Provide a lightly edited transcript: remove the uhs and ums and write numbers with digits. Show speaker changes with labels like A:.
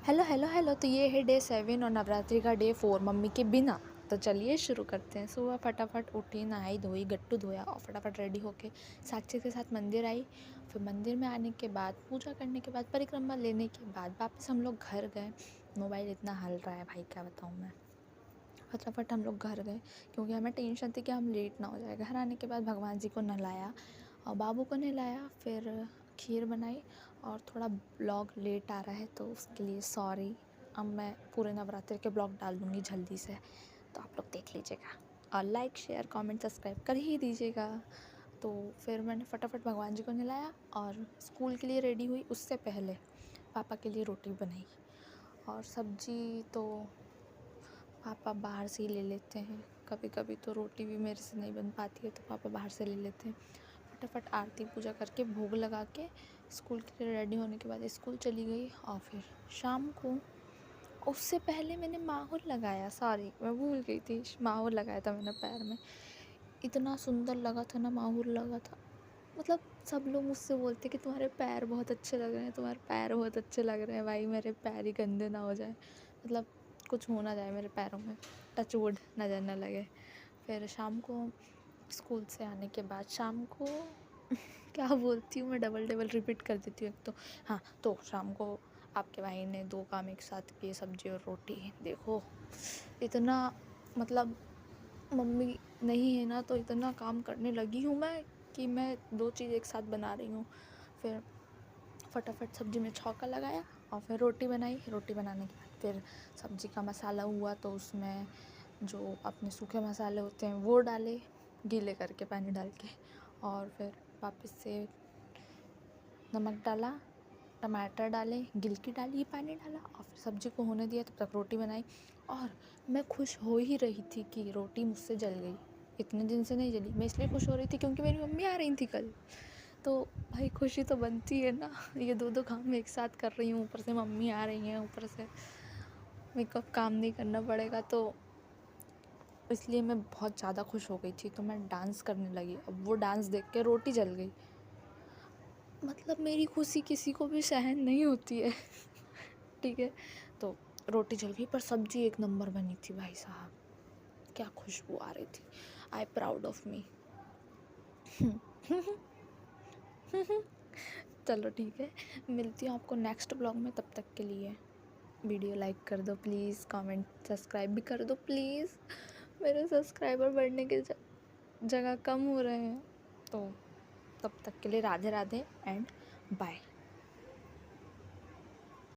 A: Hello hello hello. तो ये है डे 7 और नवरात्रि का डे 4 मम्मी के बिना। तो चलिए शुरू करते हैं। सुबह फटाफट उठी, नहाई धोई, गट्टू धोया और फटाफट रेडी होके साक्षी के साथ मंदिर आई। फिर मंदिर में आने के बाद पूजा करने के बाद परिक्रमा लेने के बाद वापस हम लोग घर गए। मोबाइल इतना हल रहा है भाई, क्या बताऊँ मैं। फटाफट हम लोग घर गए क्योंकि हमें टेंशन थी कि हम लेट ना हो जाए। घर आने के बाद भगवान जी को नहलाया और बाबू को नहलाया, फिर खीर बनाई। और थोड़ा ब्लॉग लेट आ रहा है तो उसके लिए सॉरी। अब मैं पूरे नवरात्रि के ब्लॉग डाल दूँगी जल्दी से, तो आप लोग देख लीजिएगा और लाइक शेयर कमेंट सब्सक्राइब कर ही दीजिएगा। तो फिर मैंने फटाफट भगवान जी को नहलाया और स्कूल के लिए रेडी हुई। उससे पहले पापा के लिए रोटी बनाई और सब्जी तो पापा बाहर से ही ले लेते हैं। कभी कभी तो रोटी भी मेरे से नहीं बन पाती है तो पापा बाहर से ले लेते हैं। फटाफट आरती पूजा करके भोग लगा के स्कूल के लिए रेडी होने के बाद स्कूल चली गई। और फिर शाम को उससे पहले मैंने माहौर लगाया, सॉरी मैं भूल गई थी, माहौर लगाया था मैंने पैर में। इतना सुंदर लगा था ना, माहौर लगा था। मतलब सब लोग मुझसे बोलते कि तुम्हारे पैर बहुत अच्छे लग रहे हैं, तुम्हारे पैर बहुत अच्छे लग रहे हैं। भाई मेरे पैर ही गंदे ना हो जाए, मतलब कुछ हो ना जाए मेरे पैरों में, टच वुड नज़र ना लगे। फिर शाम को स्कूल से आने के बाद शाम को क्या बोलती हूँ मैं, डबल डबल रिपीट कर देती हूँ एक तो। हाँ, तो शाम को आपके भाई ने 2 काम एक साथ किए, सब्जी और रोटी। देखो इतना, मतलब मम्मी नहीं है ना तो इतना काम करने लगी हूँ मैं कि मैं 2 चीज़ एक साथ बना रही हूँ। फिर फटाफट सब्ज़ी में छौंका लगाया और फिर रोटी बनाई। रोटी बनाने के बाद फिर सब्ज़ी का मसाला हुआ तो उसमें जो अपने सूखे मसाले होते हैं वो डाले, गीले करके पानी डाल के। और फिर वापस से नमक डाला, टमाटर डाले, गिलकी डाली, पानी डाला और फिर सब्ज़ी को होने दिया। तब तक रोटी बनाई और मैं खुश हो ही रही थी कि रोटी मुझसे जल गई। इतने दिन से नहीं जली। मैं इसलिए खुश हो रही थी क्योंकि मेरी मम्मी आ रही थी कल। तो भाई खुशी तो बनती है ना। ये 2 काम मैं एक साथ कर रही हूँ, ऊपर से मम्मी आ रही हैं, ऊपर से मेरे को अब काम नहीं करना पड़ेगा, तो इसलिए मैं बहुत ज़्यादा खुश हो गई थी। तो मैं डांस करने लगी। अब वो डांस देख के रोटी जल गई। मतलब मेरी खुशी किसी को भी सहन नहीं होती है। ठीक है, तो रोटी जल गई पर सब्जी एक नंबर बनी थी भाई साहब, क्या खुशबू आ रही थी। I proud of me. चलो ठीक है, मिलती हूँ आपको नेक्स्ट ब्लॉग में। तब तक के लिए वीडियो लाइक कर दो प्लीज़, कमेंट सब्सक्राइब भी कर दो प्लीज़। मेरे सब्सक्राइबर बढ़ने की जगह कम हो रहे हैं। तो तब तक के लिए राधे राधे एंड बाय।